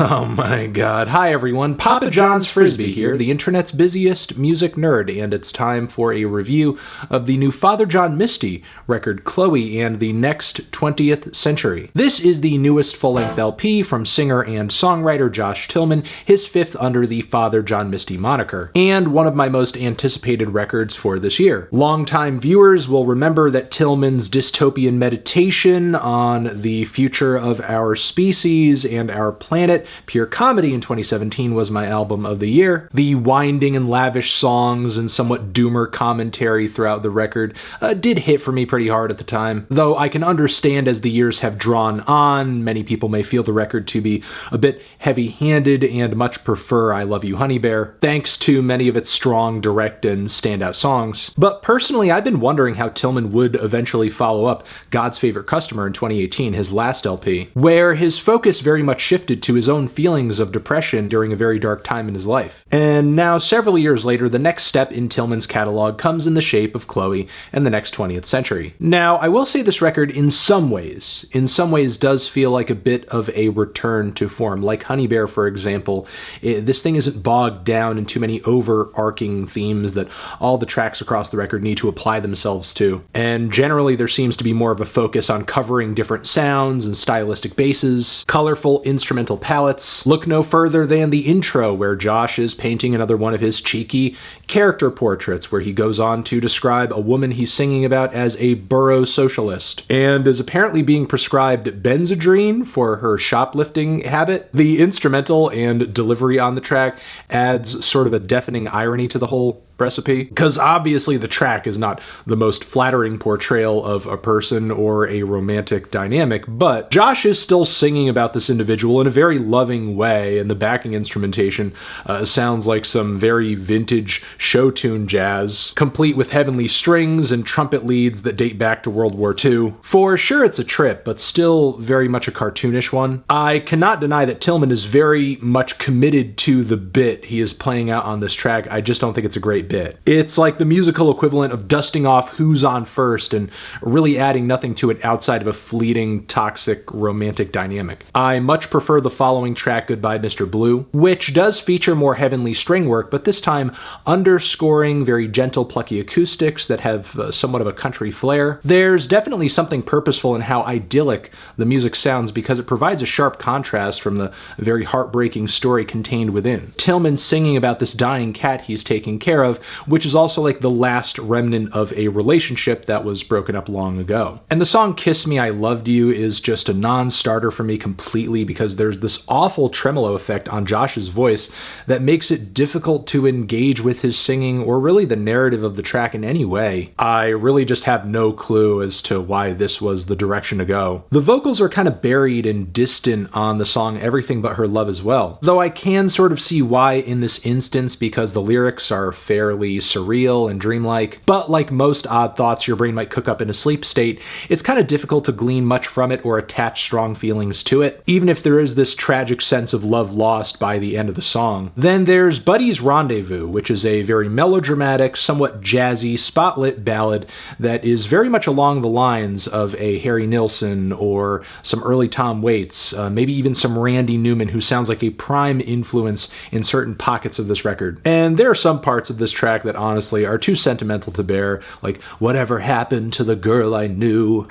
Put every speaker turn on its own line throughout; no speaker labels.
Oh my god. Hi everyone, Papa John's Frisbee here, the internet's busiest music nerd, and it's time for a review of the new Father John Misty record Chloë and the Next 20th Century. This is the newest full-length LP from singer and songwriter Josh Tillman, his fifth under the Father John Misty moniker, and one of my most anticipated records for this year. Longtime viewers will remember that Tillman's dystopian meditation on the future of our species and our planet, Pure Comedy in 2017, was my album of the year. The winding and lavish songs and somewhat doomer commentary throughout the record did hit for me pretty hard at the time, though I can understand as the years have drawn on, many people may feel the record to be a bit heavy-handed and much prefer I Love You Honey Bear, thanks to many of its strong, direct, and standout songs. But personally, I've been wondering how Tillman would eventually follow up God's Favorite Customer in 2018, his last LP, where his focus very much shifted to his own feelings of depression during a very dark time in his life. And now, several years later, the next step in Tillman's catalog comes in the shape of Chloë and the Next 20th Century. Now, I will say this record in some ways does feel like a bit of a return to form. Like Honey Bear, for example, this thing isn't bogged down in too many overarching themes that all the tracks across the record need to apply themselves to. And generally, there seems to be more of a focus on covering different sounds and stylistic bases, colorful instrumental palettes. Look no further than the intro, where Josh is painting another one of his cheeky character portraits, where he goes on to describe a woman he's singing about as a borough socialist, and is apparently being prescribed Benzedrine for her shoplifting habit. The instrumental and delivery on the track adds sort of a deafening irony to the whole recipe, because obviously the track is not the most flattering portrayal of a person or a romantic dynamic, but Josh is still singing about this individual in a very loving way, and the backing instrumentation sounds like some very vintage show tune jazz, complete with heavenly strings and trumpet leads that date back to World War II. For sure it's a trip, but still very much a cartoonish one. I cannot deny that Tillman is very much committed to the bit he is playing out on this track. I just don't think it's a great bit. It's like the musical equivalent of dusting off Who's On First and really adding nothing to it outside of a fleeting, toxic, romantic dynamic. I much prefer the following track, Goodbye Mr. Blue, which does feature more heavenly string work, but this time underscoring very gentle, plucky acoustics that have somewhat of a country flair. There's definitely something purposeful in how idyllic the music sounds, because it provides a sharp contrast from the very heartbreaking story contained within. Tillman singing about this dying cat he's taking care of, which is also like the last remnant of a relationship that was broken up long ago. And the song Kiss Me, I Loved You is just a non-starter for me completely, because there's this awful tremolo effect on Josh's voice that makes it difficult to engage with his singing or really the narrative of the track in any way. I really just have no clue as to why this was the direction to go. The vocals are kind of buried and distant on the song Everything But Her Love as well, though I can sort of see why in this instance, because the lyrics are fairly surreal and dreamlike, but like most odd thoughts your brain might cook up in a sleep state, it's kind of difficult to glean much from it or attach strong feelings to it, even if there is this tragic sense of love lost by the end of the song. Then there's Buddy's Rendezvous, which is a very melodramatic, somewhat jazzy, spotlit ballad that is very much along the lines of a Harry Nilsson or some early Tom Waits, maybe even some Randy Newman, who sounds like a prime influence in certain pockets of this record. And there are some parts of this track that honestly are too sentimental to bear, like Whatever Happened to the Girl I Knew.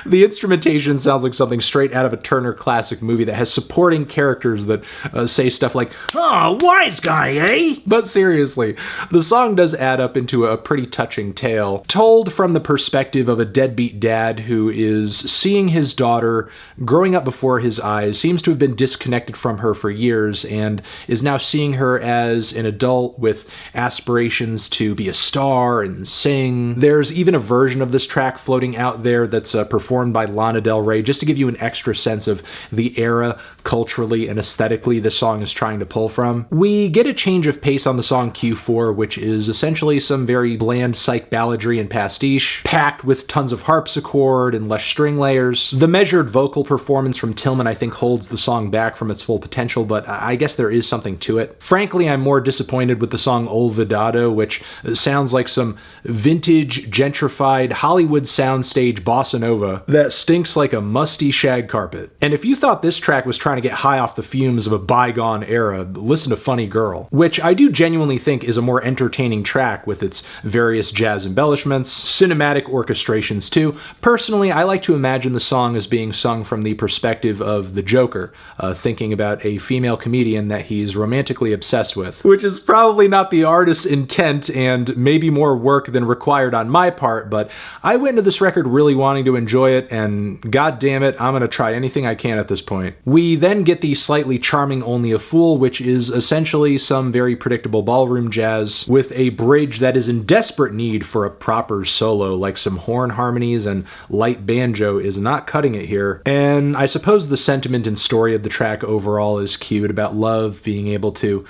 The instrumentation sounds like something straight out of a Turner Classic movie that has supporting characters that say stuff like, "Oh, wise guy, eh?" But seriously, the song does add up into a pretty touching tale, told from the perspective of a deadbeat dad who is seeing his daughter growing up before his eyes, seems to have been disconnected from her for years, and is now seeing her as an adult with aspirations to be a star and sing. There's even a version of this track floating out there that's performed by Lana Del Rey, just to give you an extra sense of the era culturally and aesthetically the song is trying to pull from. We get a change of pace on the song Q4, which is essentially some very bland psych balladry and pastiche, packed with tons of harpsichord and lush string layers. The measured vocal performance from Tillman, I think, holds the song back from its full potential, but I guess there is something to it. Frankly, I'm more disappointed with the song Olvedado Olvedado, which sounds like some vintage, gentrified Hollywood soundstage bossa nova that stinks like a musty shag carpet. And if you thought this track was trying to get high off the fumes of a bygone era, listen to Funny Girl, which I do genuinely think is a more entertaining track with its various jazz embellishments, cinematic orchestrations too. Personally, I like to imagine the song as being sung from the perspective of the Joker, thinking about a female comedian that he's romantically obsessed with, which is probably not the artist's intent and maybe more work than required on my part, but I went into this record really wanting to enjoy it, and god damn it, I'm gonna try anything I can at this point. We then get the slightly charming Only a Fool, which is essentially some very predictable ballroom jazz with a bridge that is in desperate need for a proper solo, like some horn harmonies and light banjo is not cutting it here. And I suppose the sentiment and story of the track overall is cute, about love being able to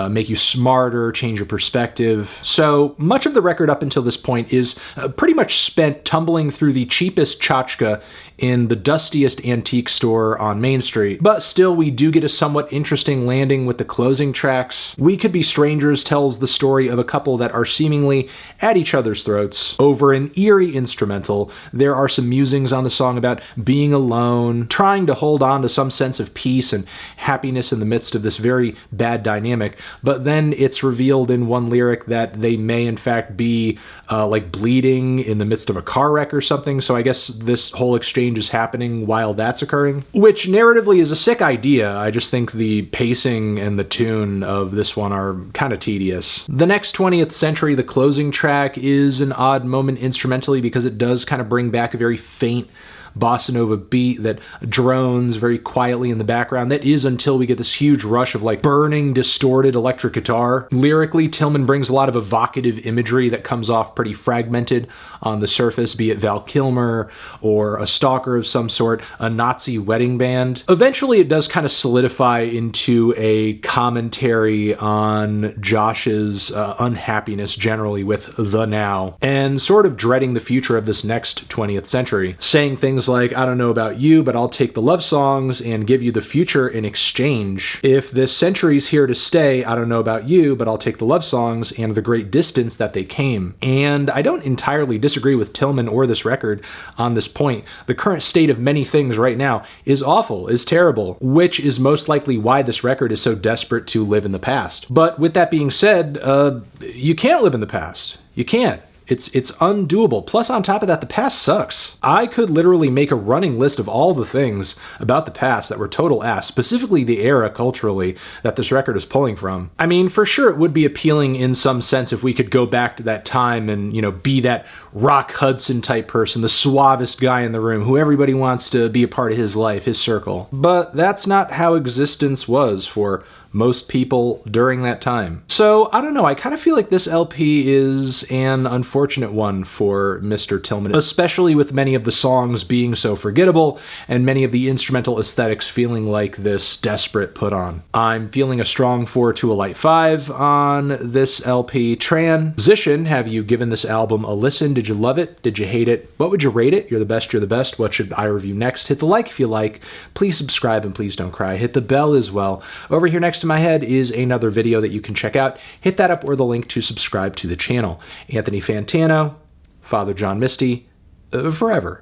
make you smarter, change your perspective. So much of the record up until this point is pretty much spent tumbling through the cheapest tchotchke in the dustiest antique store on Main Street. But still, we do get a somewhat interesting landing with the closing tracks. We Could Be Strangers tells the story of a couple that are seemingly at each other's throats over an eerie instrumental. There are some musings on the song about being alone, trying to hold on to some sense of peace and happiness in the midst of this very bad dynamic, but then it's revealed in one lyric that they may in fact be like bleeding in the midst of a car wreck or something, so I guess this whole exchange is happening while that's occurring, which narratively is a sick idea. I just think the pacing and the tune of this one are kind of tedious. The next 20th Century, the closing track, is an odd moment instrumentally because it does kind of bring back a very faint bossa nova beat that drones very quietly in the background. That is until we get this huge rush of like burning, distorted electric guitar. Lyrically, Tillman brings a lot of evocative imagery that comes off pretty fragmented on the surface, be it Val Kilmer or a stalker of some sort, a Nazi wedding band. Eventually, it does kind of solidify into a commentary on Josh's unhappiness generally with the now, and sort of dreading the future of this next 20th century, saying things like, I don't know about you, but I'll take the love songs and give you the future in exchange. If this century's here to stay, I don't know about you, but I'll take the love songs and the great distance that they came. And I don't entirely disagree with Tillman or this record on this point. The current state of many things right now is awful, is terrible, which is most likely why this record is so desperate to live in the past. But with that being said, you can't live in the past. You can't. It's undoable. Plus, on top of that, the past sucks. I could literally make a running list of all the things about the past that were total ass, specifically the era culturally that this record is pulling from. I mean, for sure, it would be appealing in some sense if we could go back to that time and, you know, be that Rock Hudson type person, the suavest guy in the room, who everybody wants to be a part of his life, his circle. But that's not how existence was for most people during that time. So, I don't know, I kind of feel like this LP is an unfortunate one for Mr. Tillman, especially with many of the songs being so forgettable and many of the instrumental aesthetics feeling like this desperate put on. I'm feeling a strong 4 to a light 5 on this LP. Transition, have you given this album a listen? Did you love it? Did you hate it? What would you rate it? You're the best, you're the best. What should I review next? Hit the like if you like. Please subscribe and please don't cry. Hit the bell as well. Over here next to my head is another video that you can check out. Hit that up or the link to subscribe to the channel. Anthony Fantano, Father John Misty, forever.